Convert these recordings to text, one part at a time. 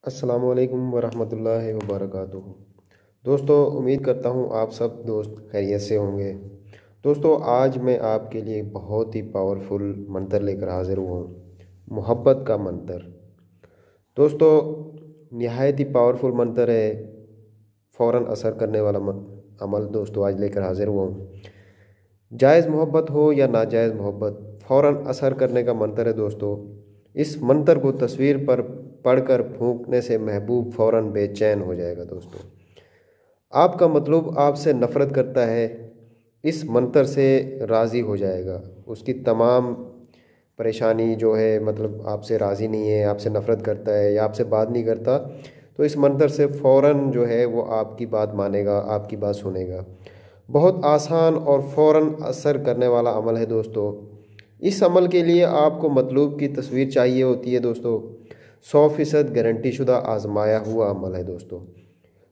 अस्सलामुअलैकुम वरहमतुल्लाहि वबरकातुहू। दोस्तों, उम्मीद करता हूँ आप सब दोस्त खैरियत से होंगे। दोस्तों, आज मैं आपके लिए बहुत ही पावरफुल मंत्र लेकर हाज़िर हुआ हूँ, मोहब्बत का मंत्र। दोस्तों, निहायत ही पावरफुल मंत्र है, फ़ौरन असर करने वाला अमल दोस्तों आज लेकर हाज़िर हुआ हूँ। जायज़ मोहब्बत हो या नाजायज़ मोहब्बत, फ़ौरन असर करने का मंत्र है दोस्तों। इस मंत्र को तस्वीर पर पढ़कर फूंकने से महबूब फ़ौरन बेचैन हो जाएगा दोस्तों। आपका मतलब आपसे नफ़रत करता है, इस मंत्र से राज़ी हो जाएगा। उसकी तमाम परेशानी जो है, मतलब आपसे राज़ी नहीं है, आपसे नफ़रत करता है या आपसे बात नहीं करता, तो इस मंत्र से फ़ौरन जो है वो आपकी बात मानेगा, आपकी बात सुनेगा। बहुत आसान और फ़ौरन असर करने वाला अमल है दोस्तों। इस अमल के लिए आपको मतलूब की तस्वीर चाहिए होती है दोस्तों। 100% गारंटी शुदा आजमाया हुआ अमल है दोस्तों।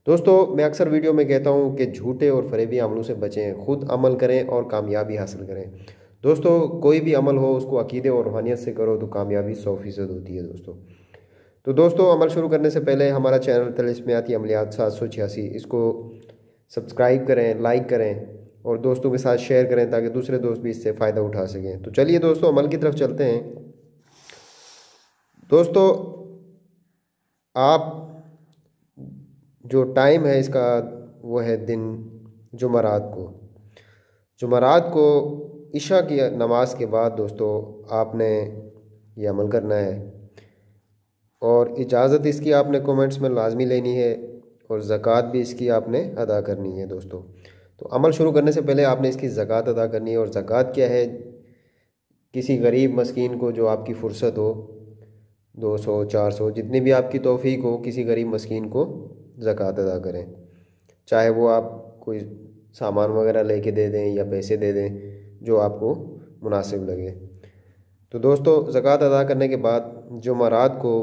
दोस्तों, मैं अक्सर वीडियो में कहता हूँ कि झूठे और फरेबी अमलों से बचें, खुद अमल करें और कामयाबी हासिल करें। दोस्तों, कोई भी अमल हो उसको अकीदे और रूहानियत से करो तो कामयाबी 100% होती है दोस्तों। तो दोस्तों, अमल शुरू करने से पहले हमारा चैनल तिलिस्मियाती अमलियात 786 इसको सब्सक्राइब करें, लाइक करें और दोस्तों के साथ शेयर करें ताकि दूसरे दोस्त भी इससे फ़ायदा उठा सकें। तो चलिए दोस्तों, अमल की तरफ चलते हैं। दोस्तों, आप जो टाइम है इसका वो है दिन जुमरात को। जुमरात को इशा की नमाज के बाद दोस्तों आपने ये अमल करना है और इजाज़त इसकी आपने कमेंट्स में लाजमी लेनी है और ज़कात भी इसकी आपने अदा करनी है दोस्तों। तो अमल शुरू करने से पहले आपने इसकी ज़कात अदा करनी है। और ज़कात क्या है, किसी गरीब मस्कीन को जो आपकी फ़ुर्सत हो, 200 400 जितनी भी आपकी तौफीक हो, किसी गरीब मस्कीन को ज़कात अदा करें। चाहे वो आप कोई सामान वगैरह लेके दे दें या पैसे दे दें, जो आपको मुनासिब लगे। तो दोस्तों, ज़कात अदा करने के बाद जुमरात को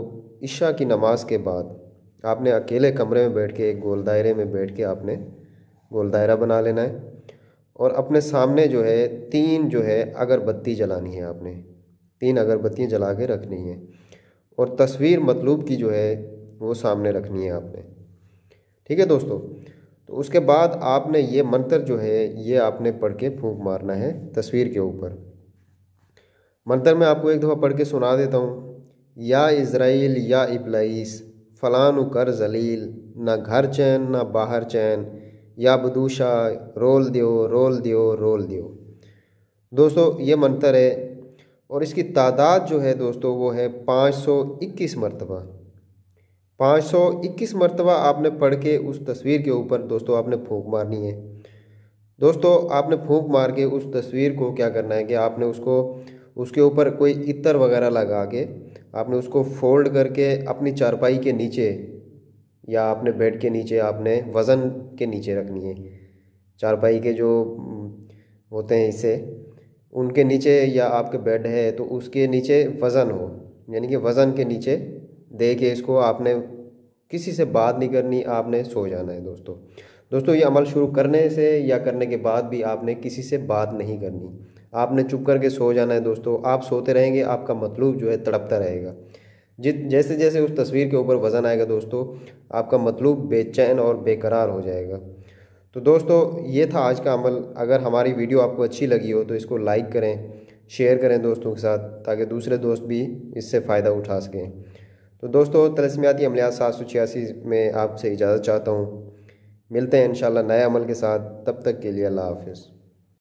इशा की नमाज के बाद आपने अकेले कमरे में बैठ के, एक गोल दायरे में बैठ के आपने गोल दायरा बना लेना है और अपने सामने जो है 3 जो है अगरबत्ती जलानी है। आपने 3 अगरबत्तियाँ जला के रखनी है और तस्वीर मतलूब की जो है वो सामने रखनी है आपने। ठीक है दोस्तों। तो उसके बाद आपने ये मंत्र जो है ये आपने पढ़ के फूंक मारना है तस्वीर के ऊपर। मंत्र मैं आपको एक दफ़ा पढ़ के सुना देता हूँ। या इज़राइल या इब्लाइस फ़लानु कर जलील, ना घर चैन ना बाहर चैन, या बदूशा रोल दियो रोल दियो रोल दियो। दोस्तों, ये मंत्र है और इसकी तादाद जो है दोस्तों वो है 521 मरतबा। 521 मरतबा आपने पढ़ के उस तस्वीर के ऊपर दोस्तों आपने फूंक मारनी है। दोस्तों, आपने फूंक मार के उस तस्वीर को क्या करना है कि आपने उसको उसके ऊपर कोई इत्र वगैरह लगा के आपने उसको फोल्ड करके अपनी चारपाई के नीचे या अपने बेड के नीचे, आपने वज़न के नीचे रखनी है। चारपाई के जो होते हैं इससे, उनके नीचे, या आपके बेड है तो उसके नीचे वज़न हो, यानी कि वज़न के नीचे दे के इसको आपने किसी से बात नहीं करनी, आपने सो जाना है दोस्तों। दोस्तों, ये अमल शुरू करने से या करने के बाद भी आपने किसी से बात नहीं करनी, आपने चुप करके सो जाना है दोस्तों। आप सोते रहेंगे, आपका मतलूब जो है तड़पता रहेगा। जैसे जैसे उस तस्वीर के ऊपर वज़न आएगा दोस्तों, आपका मतलूब बेचैन और बेकरार हो जाएगा। तो दोस्तों, ये था आज का अमल। अगर हमारी वीडियो आपको अच्छी लगी हो तो इसको लाइक करें, शेयर करें दोस्तों के साथ ताकि दूसरे दोस्त भी इससे फ़ायदा उठा सकें। तो दोस्तों, तिलिस्मियाती अमलियात 786 में आपसे इजाज़त चाहता हूँ। मिलते हैं इंशाल्लाह नए अमल के साथ। तब तक के लिए अल्लाह हाफ़िज़।